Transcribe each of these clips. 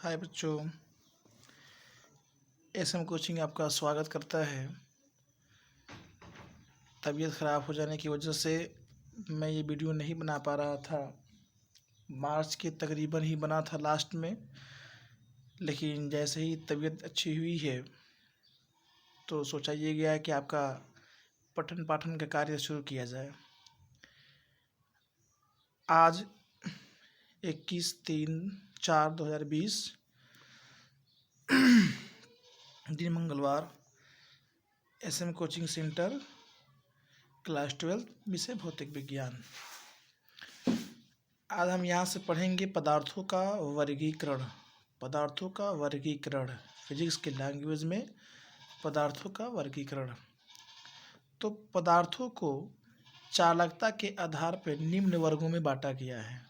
हाय बच्चों, SM coaching आपका स्वागत करता है। तबीयत ख़राब हो जाने की वजह से मैं ये वीडियो नहीं बना पा रहा था। मार्च के तकरीबन ही बना था लास्ट में, लेकिन जैसे ही तबीयत अच्छी हुई है तो सोचा ये गया है कि आपका पठन पाठन का कार्य शुरू किया जाए। आज 21/3/4/2020 दिन मंगलवार, एसएम कोचिंग सेंटर, क्लास 12 विषय भौतिक विज्ञान। आज हम यहाँ से पढ़ेंगे पदार्थों का वर्गीकरण। पदार्थों का वर्गीकरण, फिजिक्स के लैंग्वेज में पदार्थों का वर्गीकरण। तो पदार्थों को चालकता के आधार पर निम्न वर्गों में बांटा गया है।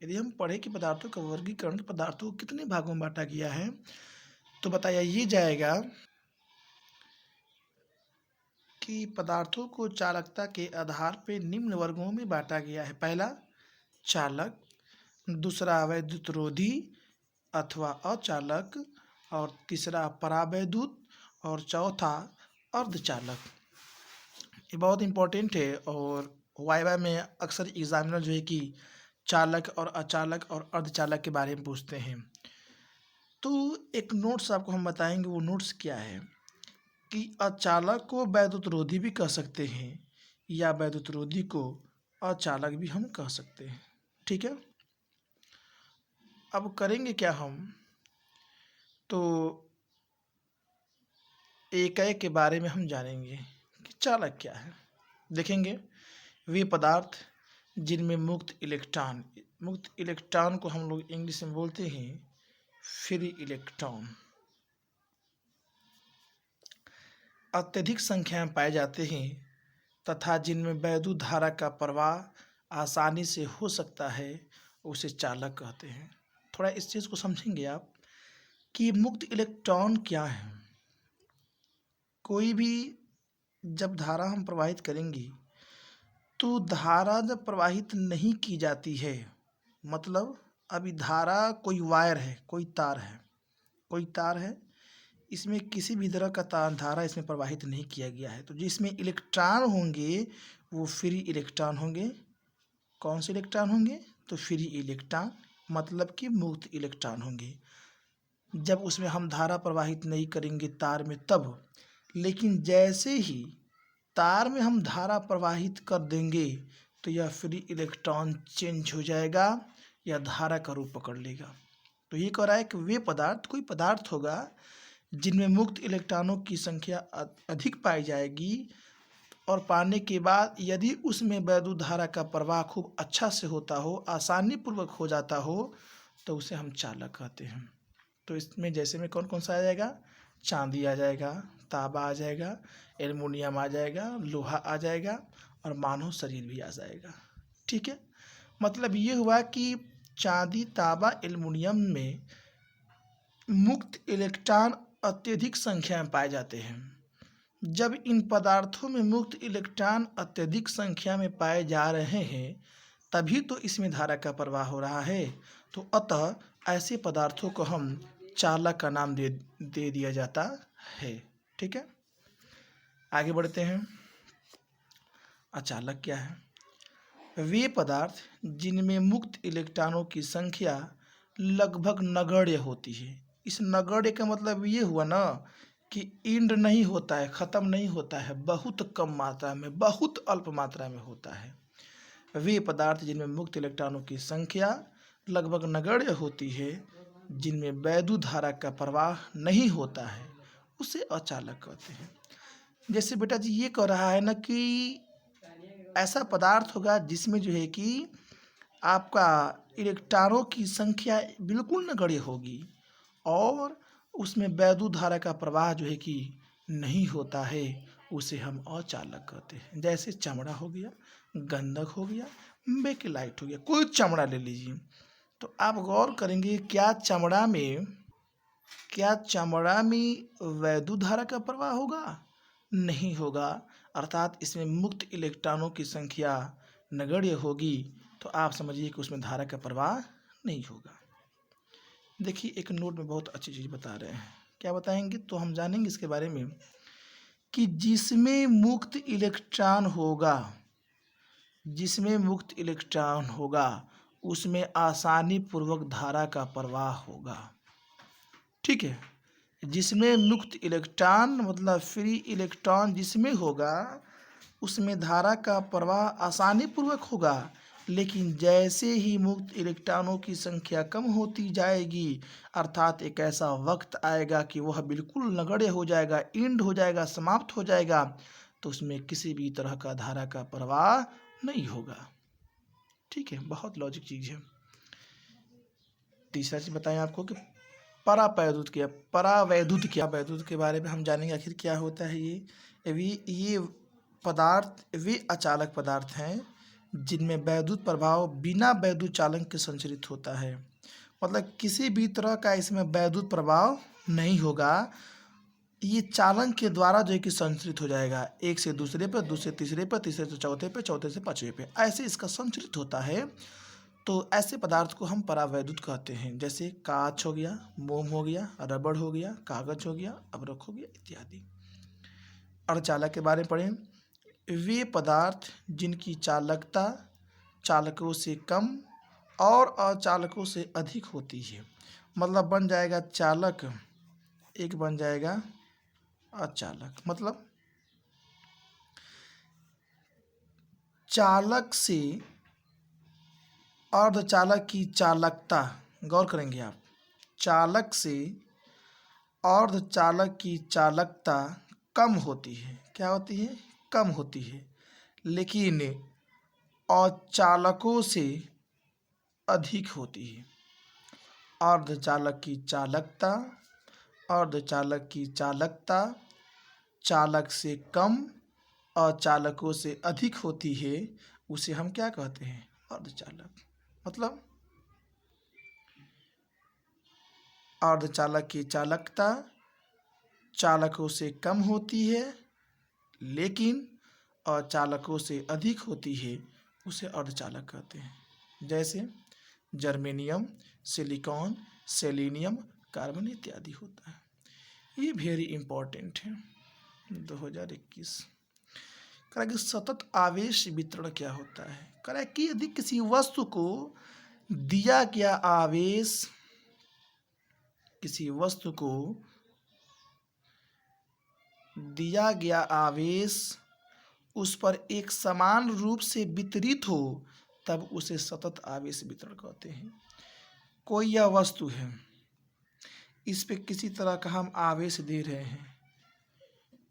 यदि हम पढ़ें कि पदार्थों का वर्गीकरण, पदार्थों को कितने भागों में बांटा गया है, तो बताया ये जाएगा कि पदार्थों को चालकता के आधार पर निम्न वर्गों में बांटा गया है। पहला चालक, दूसरा वैद्युतरोधी अथवा अचालक, और तीसरा परावैद्युत, और चौथा अर्धचालक। ये बहुत इम्पोर्टेंट है और वाइवा में अक्सर एग्जामिनर जो है कि चालक और अचालक और अर्धचालक के बारे में पूछते हैं। तो एक नोट्स आपको हम बताएंगे, वो नोट्स क्या है कि अचालक को वैद्युतरोधी भी कह सकते हैं या वैद्युतरोधी को अचालक भी हम कह सकते हैं। ठीक है, अब करेंगे क्या हम, तो एक के बारे में हम जानेंगे कि चालक क्या है। देखेंगे वे पदार्थ जिनमें मुक्त इलेक्ट्रॉन को हम लोग इंग्लिश में बोलते हैं फ्री इलेक्ट्रॉन, अत्यधिक संख्या में पाए जाते हैं तथा जिनमें वैद्युत धारा का प्रवाह आसानी से हो सकता है, उसे चालक कहते हैं। थोड़ा इस चीज़ को समझेंगे आप कि मुक्त इलेक्ट्रॉन क्या है। कोई भी जब धारा हम प्रवाहित करेंगे तो धारा जब प्रवाहित नहीं की जाती है, मतलब अभी धारा कोई वायर है, कोई तार है, इसमें किसी भी तरह का धारा इसमें प्रवाहित नहीं किया गया है, तो जिसमें इलेक्ट्रॉन होंगे वो फ्री इलेक्ट्रॉन होंगे। कौन से इलेक्ट्रॉन होंगे? तो फ्री इलेक्ट्रॉन, मतलब कि मुक्त इलेक्ट्रॉन होंगे जब उसमें हम धारा प्रवाहित नहीं करेंगे तार में तब। लेकिन जैसे ही तार में हम धारा प्रवाहित कर देंगे तो यह फ्री इलेक्ट्रॉन चेंज हो जाएगा या धारा का रूप पकड़ लेगा। तो ये कह रहा है कि वे पदार्थ, कोई पदार्थ होगा जिनमें मुक्त इलेक्ट्रॉनों की संख्या अधिक पाई जाएगी और पाने के बाद यदि उसमें वैद्युत धारा का प्रवाह खूब अच्छा से होता हो, आसानी पूर्वक हो जाता हो, तो उसे हम चालक कहते हैं। तो इसमें जैसे में कौन कौन सा आ जाएगा? चांदी आ जाएगा, तांबा आ जाएगा, एल्युमिनियम आ जाएगा, लोहा आ जाएगा और मानव शरीर भी आ जाएगा। ठीक है, मतलब ये हुआ कि चांदी, तांबा, एल्युमिनियम में मुक्त इलेक्ट्रॉन अत्यधिक संख्या में पाए जाते हैं। जब इन पदार्थों में मुक्त इलेक्ट्रॉन अत्यधिक संख्या में पाए जा रहे हैं तभी तो इसमें धारा का प्रवाह हो रहा है। तो अतः ऐसे पदार्थों को हम चालक का नाम दे दिया जाता है। ठीक है, आगे बढ़ते हैं। अचालक क्या है? वे पदार्थ जिनमें मुक्त इलेक्ट्रॉनों की संख्या लगभग नगण्य होती है। इस नगण्य का मतलब ये हुआ ना कि इंड नहीं होता है, ख़त्म नहीं होता है, बहुत कम मात्रा में, बहुत अल्प मात्रा में होता है। वे पदार्थ जिनमें मुक्त इलेक्ट्रॉनों की संख्या लगभग नगण्य होती है, जिनमें वैद्युत धारा का प्रवाह नहीं होता है, उसे अचालक कहते हैं। जैसे बेटा जी ये कह रहा है ना कि ऐसा पदार्थ होगा जिसमें जो है कि आपका इलेक्ट्रॉनों की संख्या बिल्कुल नगण्य होगी और उसमें वैद्युत धारा का प्रवाह जो है कि नहीं होता है, उसे हम अचालक कहते हैं। जैसे चमड़ा हो गया, गंधक हो गया, बेकेलाइट हो गया, कोई चमड़ा ले लीजिए, तो आप गौर करेंगे क्या चमड़ा में वैद्युत धारा का प्रवाह होगा? नहीं होगा, अर्थात इसमें मुक्त इलेक्ट्रॉनों की संख्या नगण्य होगी, तो आप समझिए कि उसमें धारा का प्रवाह नहीं होगा। देखिए एक नोट में बहुत अच्छी चीज़ बता रहे हैं। क्या बताएंगे तो हम जानेंगे इसके बारे में कि जिसमें मुक्त इलेक्ट्रॉन होगा उसमें आसानी पूर्वक धारा का प्रवाह होगा। ठीक है, जिसमें मुक्त इलेक्ट्रॉन मतलब फ्री इलेक्ट्रॉन जिसमें होगा उसमें धारा का प्रवाह आसानी पूर्वक होगा। लेकिन जैसे ही मुक्त इलेक्ट्रॉनों की संख्या कम होती जाएगी, अर्थात एक ऐसा वक्त आएगा कि वह बिल्कुल नगण्य हो जाएगा, एंड हो जाएगा, समाप्त हो जाएगा, तो उसमें किसी भी तरह का धारा का प्रवाह नहीं होगा। ठीक है, बहुत लॉजिक चीज़ है। तीसरा चीज़ बताएं आपको कि परावैद्युत के बारे में हम जानेंगे आखिर क्या होता है। ये पदार्थ वे अचालक पदार्थ हैं जिनमें वैद्युत प्रभाव बिना वैद्युत चालक के संचरित होता है। मतलब किसी भी तरह का इसमें वैद्युत प्रभाव नहीं होगा, ये चालन के द्वारा जो है कि संचरित हो जाएगा, एक से दूसरे पर, दूसरे तीसरे पर, तीसरे से चौथे पे, चौथे से पांचवें पे, ऐसे इसका संचरित होता है। तो ऐसे पदार्थ को हम परावैद्युत कहते हैं। जैसे कांच हो गया, मोम हो गया, रबड़ हो गया, कागज हो गया, अभ्रक हो गया इत्यादि। अर्धचालक के बारे में पढ़ें। वे पदार्थ जिनकी चालकता चालकों से कम और अचालकों से अधिक होती है। मतलब बन जाएगा चालक, एक बन जाएगा अचालक। मतलब चालक से अर्धचालक की चालकता, गौर करेंगे आप, चालक से अर्धचालक की चालकता कम होती है। क्या होती है? कम होती है। लेकिन अचालकों से अधिक होती है। अर्धचालक की चालकता, अर्धचालक की चालकता चालक से कम अचालकों से अधिक होती है, उसे हम क्या कहते हैं? अर्धचालक। मतलब अर्धचालक की चालकता चालकों से कम होती है लेकिन अचालकों से अधिक होती है, उसे अर्धचालक कहते हैं। जैसे जर्मेनियम, सिलिकॉन, सेलेनियम, कार्बन इत्यादि होता है। ये वेरी इंपॉर्टेंट है। 2021 करा कि सतत आवेश वितरण क्या होता है। करा कि यदि किसी वस्तु को दिया गया आवेश, किसी वस्तु को दिया गया आवेश उस पर एक समान रूप से वितरित हो, तब उसे सतत आवेश वितरण कहते हैं। कोई यह वस्तु है, इस पे किसी तरह का हम आवेश दे रहे हैं।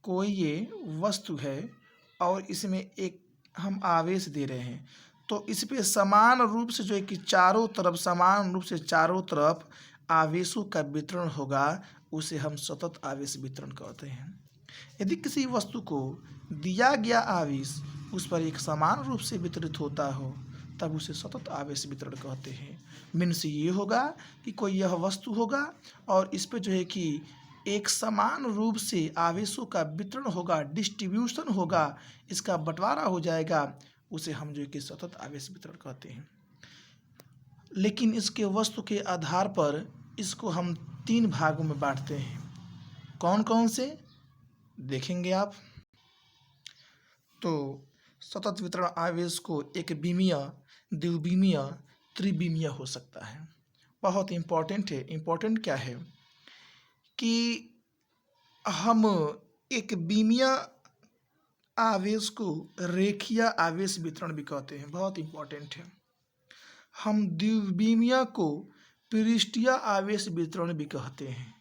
कोई ये वस्तु है और इसमें एक हम आवेश दे रहे हैं, तो इस पे समान रूप से जो है कि चारों तरफ, समान रूप से चारों तरफ आवेशों का वितरण होगा, उसे हम सतत आवेश वितरण कहते हैं। यदि किसी वस्तु को दिया गया आवेश उस पर एक समान रूप से वितरित होता हो, तब उसे सतत आवेश वितरण कहते हैं। मीन्स ये होगा कि कोई यह वस्तु होगा और इस पे जो है कि एक समान रूप से आवेशों का वितरण होगा, डिस्ट्रीब्यूशन होगा, इसका बंटवारा हो जाएगा, उसे हम जो है कि सतत आवेश वितरण कहते हैं। लेकिन इसके वस्तु के आधार पर इसको हम 3 भागों में बांटते हैं। कौन कौन से देखेंगे आप? तो सतत वितरण आवेश को एक बीमीय, द्विबीमीय, त्रिबीमीय हो सकता है। बहुत इंपॉर्टेंट है। इंपॉर्टेंट क्या है कि हम एक बीमीय आवेश को रेखीय आवेश वितरण भी कहते हैं। बहुत इंपॉर्टेंट है। हम द्विबीमीय को पृष्ठीय आवेश वितरण भी कहते हैं।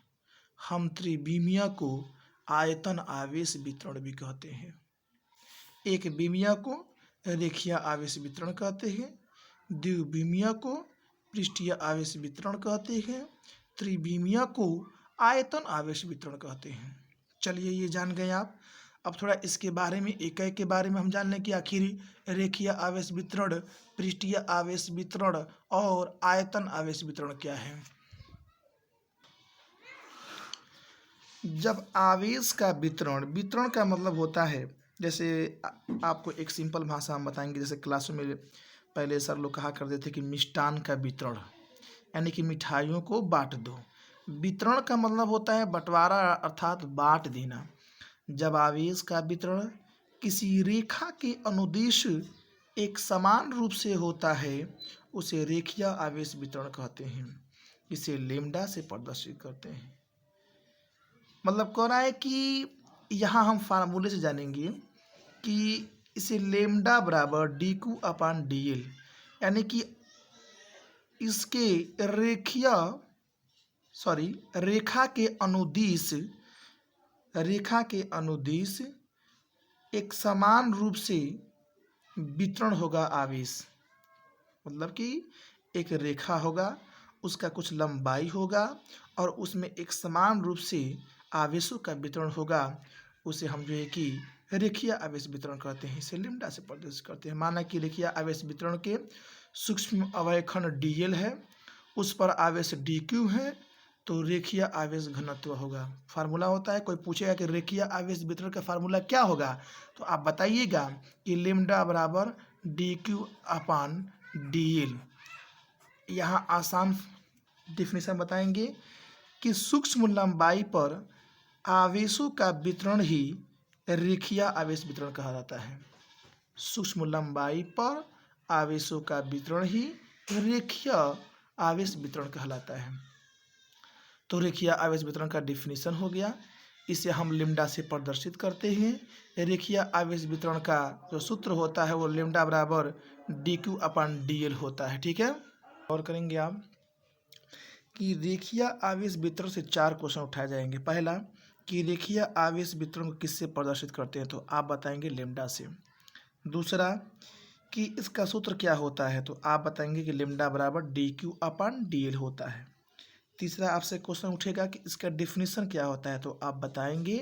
हम त्रिबीमीय को आयतन आवेश वितरण भी कहते हैं। एक बीमीय को रेखीय आवेश वितरण कहते हैं, द्विबीमीय को पृष्ठीय आवेश वितरण कहते हैं, त्रिबीमीय को आयतन आवेश वितरण कहते हैं। चलिए ये जान गए आप। अब थोड़ा इसके बारे में, एक एक के बारे में हम जान लें कि आखिर रेखीय आवेश वितरण, पृष्ठीय आवेश वितरण और आयतन आवेश वितरण क्या है। जब आवेश का वितरण, वितरण का मतलब होता है, जैसे आपको एक सिंपल भाषा हम बताएंगे। जैसे क्लासों में पहले सर लोग कहा करते थे कि मिष्टान का वितरण, यानी कि मिठाइयों को बांट दो। वितरण का मतलब होता है बंटवारा अर्थात बांट देना। जब आवेश का वितरण किसी रेखा के अनुदिश एक समान रूप से होता है उसे रेखीय आवेश वितरण कहते हैं। इसे लेम्डा से प्रदर्शित करते हैं। मतलब कह रहा है कि यहाँ हम फार्मूले से जानेंगे कि इसे लेम्डा बराबर D Q upon D L, यानी कि इसके रेखीय रेखा के अनुदिश एक समान रूप से वितरण होगा आवेश। मतलब कि एक रेखा होगा, उसका कुछ लंबाई होगा और उसमें एक समान रूप से आवेशों का वितरण होगा। उसे हम जो है कि रेखीय आवेश वितरण कहते हैं। इसे लेम्डा से प्रदर्शित करते हैं। माना कि रेखीय आवेश वितरण के सूक्ष्म अवयखंड डीएल है, उस पर आवेश डी क्यू है, तो रेखीय आवेश घनत्व होगा। फार्मूला होता है, कोई पूछेगा कि रेखीय आवेश वितरण का फार्मूला क्या होगा, तो आप बताइएगा कि लेम्डा बराबर D Q upon D L. यहाँ आसान डिफिनेशन बताएंगे कि सूक्ष्म लंबाई पर आवेशों का वितरण ही रेखीय आवेश वितरण कहा जाता है। सूक्ष्म लंबाई पर आवेशों का वितरण ही रेखीय आवेश वितरण कहलाता है। तो रेखीय आवेश वितरण का डिफिनेशन हो गया। इसे हम लेम्डा से प्रदर्शित करते हैं। रेखीय आवेश वितरण का जो सूत्र होता है वो लेम्डा बराबर D Q upon D L होता है। ठीक है, और करेंगे आप कि रेखीय आवेश वितरण से 4 क्वेश्चन उठाए जाएंगे। पहला कि रेखीय आवेश वितरण को किससे प्रदर्शित करते हैं, तो आप बताएंगे लेम्डा से। दूसरा कि इसका सूत्र क्या होता है, तो आप बताएंगे कि लेम्डा बराबर D Q upon D L होता है। तीसरा आपसे क्वेश्चन उठेगा कि इसका डिफिनीशन क्या होता है, तो आप बताएंगे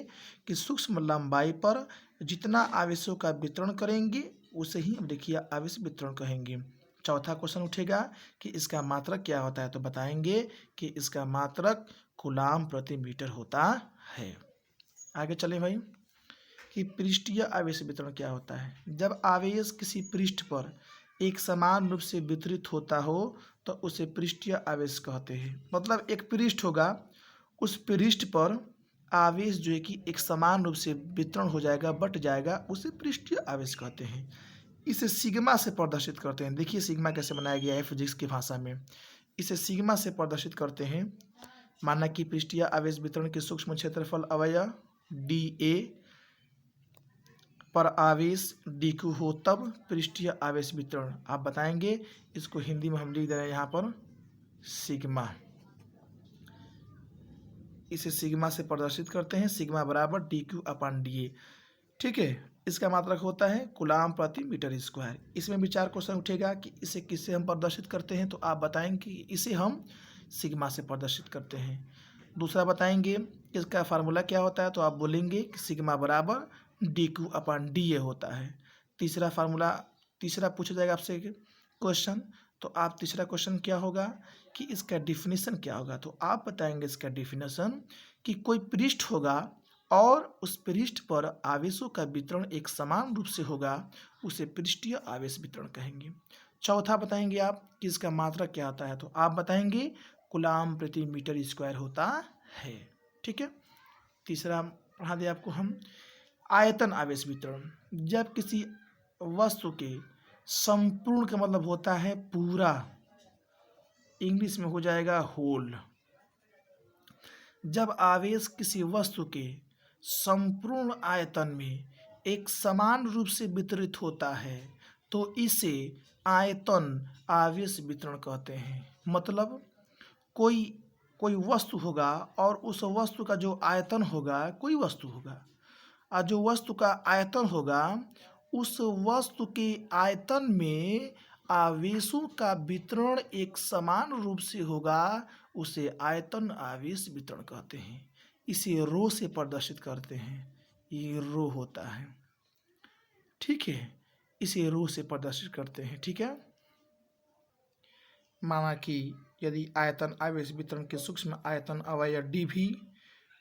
कि सूक्ष्म लंबाई पर जितना आवेशों का वितरण करेंगे उसे ही हम रेखीय आवेश वितरण कहेंगे। चौथा क्वेश्चन उठेगा कि इसका मात्रक क्या होता है, तो बताएंगे कि इसका मात्रक कूलाम प्रति मीटर होता है। आगे चले भाई कि पृष्ठीय आवेश वितरण क्या होता है। जब आवेश किसी पृष्ठ पर एक समान रूप से वितरित होता हो तो उसे पृष्ठीय आवेश कहते हैं। मतलब एक पृष्ठ होगा, उस पृष्ठ पर आवेश जो है कि एक समान रूप से वितरण हो जाएगा, बट जाएगा, उसे पृष्ठीय आवेश कहते हैं। इसे सिग्मा से प्रदर्शित करते हैं। देखिए सिग्मा कैसे बनाया गया है फिजिक्स की भाषा में। इसे सिग्मा से प्रदर्शित करते हैं। माना कि पृष्ठीय आवेश वितरण के सूक्ष्म क्षेत्रफल अवयव डी ए पर आवेश डी क्यू हो तब पृष्ठीय आवेश वितरण। आप बताएंगे, इसको हिंदी में हम लिख दे रहे हैं यहाँ पर सिग्मा। इसे सिग्मा से प्रदर्शित करते हैं। सिग्मा बराबर D Q upon D A. ठीक है, इसका मात्रक होता है कूलाम प्रति मीटर स्क्वायर। इसमें भी 4 क्वेश्चन उठेगा कि इसे किससे हम प्रदर्शित करते हैं, तो आप बताएंगे कि इसे हम सिग्मा से प्रदर्शित करते हैं। दूसरा बताएंगे इसका फार्मूला क्या होता है, तो आप बोलेंगे कि सिग्मा बराबर D Q upon D A होता है। तीसरा पूछा जाएगा आपसे क्वेश्चन, तो आप तीसरा क्वेश्चन क्या होगा कि इसका डिफिनेशन क्या होगा, तो आप बताएंगे इसका डिफिनेशन कि कोई पृष्ठ होगा और उस पृष्ठ पर आवेशों का वितरण एक समान रूप से होगा, उसे पृष्ठीय आवेश वितरण कहेंगे। चौथा बताएंगे आप कि इसका मात्रक क्या आता है, तो आप बताएंगे कूलाम प्रति मीटर स्क्वायर होता है। ठीक है, तीसरा पढ़ा दिया आपको हम आयतन आवेश वितरण। जब किसी वस्तु के संपूर्ण का मतलब होता है पूरा, इंग्लिश में हो जाएगा होल। जब आवेश किसी वस्तु के संपूर्ण आयतन में एक समान रूप से वितरित होता है तो इसे आयतन आवेश वितरण कहते हैं। मतलब कोई वस्तु होगा और उस वस्तु का जो आयतन होगा, कोई वस्तु होगा और जो वस्तु का आयतन होगा, उस वस्तु के आयतन में आवेशों का वितरण एक समान रूप से होगा, उसे आयतन आवेश वितरण कहते हैं। इसे रो से प्रदर्शित करते हैं। ये रो होता है। ठीक है, इसे रो से प्रदर्शित करते हैं। ठीक है, माना कि यदि आयतन आवेश वितरण के सूक्ष्म आयतन अवयव डी भी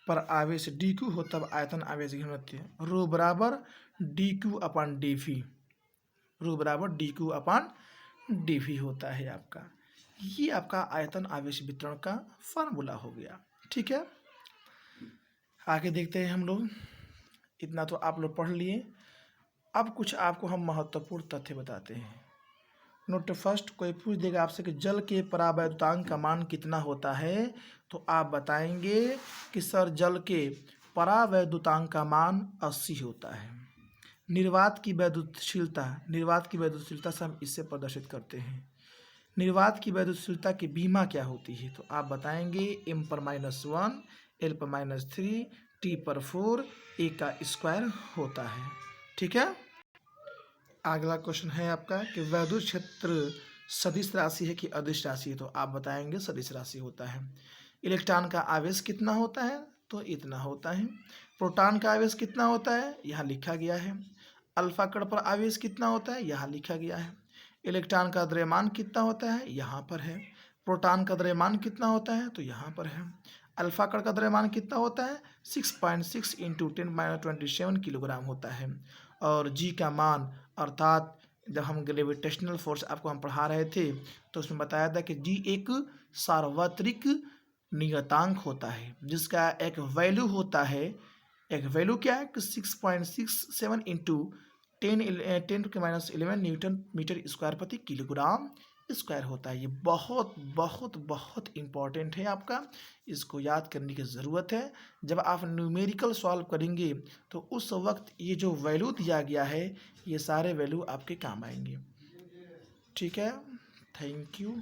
पर आवेश डी क्यू हो तब आयतन आवेश घनत्व रो बराबर D Q upon D V. Rho बराबर D Q upon D V होता है आपका। ये आपका आयतन आवेश वितरण का फार्मूला हो गया। ठीक है, आगे देखते हैं हम लोग। इतना तो आप लोग पढ़ लिए। अब कुछ आपको हम महत्वपूर्ण तथ्य बताते हैं। नोट फर्स्ट, कोई पूछ देगा आपसे कि जल के परावैद्युतांक का मान कितना होता है, तो आप बताएंगे कि सर जल के परावैद्युतांक का मान 80 होता है। निर्वात की वैद्युतशीलता से हम इससे प्रदर्शित करते हैं। निर्वात की वैद्युतशीलता की बीमा क्या होती है, तो आप बताएंगे m/-1 l/-3 t/4 a का स्क्वायर होता है। ठीक है, अगला क्वेश्चन है आपका कि वैद्युत क्षेत्र सदिश राशि है कि अदिश राशि है, तो आप बताएंगे सदिश राशि होता है। इलेक्ट्रॉन का आवेश कितना होता है, तो इतना होता है। प्रोटॉन का आवेश कितना होता है, यहाँ लिखा गया है। अल्फा कण पर आवेश कितना होता है, यहाँ लिखा गया है। इलेक्ट्रॉन का द्रव्यमान कितना होता है, यहाँ पर है। प्रोटॉन का द्रव्यमान कितना होता है, तो यहाँ पर है। अल्फा कण का द्रव्यमान कितना होता है, 6.6 × 10⁻27 किलोग्राम होता है। और जी का मान, अर्थात जब हम ग्रेविटेशनल फोर्स आपको हम पढ़ा रहे थे तो उसमें बताया था कि जी एक सार्वत्रिक नियतांक होता है जिसका एक वैल्यू होता है। एक वैल्यू क्या है कि 6.67 × 10⁻11 न्यूटन मीटर स्क्वायर प्रति किलोग्राम स्क्वायर होता है। ये बहुत बहुत बहुत इम्पॉर्टेंट है आपका, इसको याद करने की ज़रूरत है। जब आप न्यूमेरिकल सॉल्व करेंगे तो उस वक्त ये जो वैल्यू दिया गया है ये सारे वैल्यू आपके काम आएंगे। ठीक है, थैंक यू।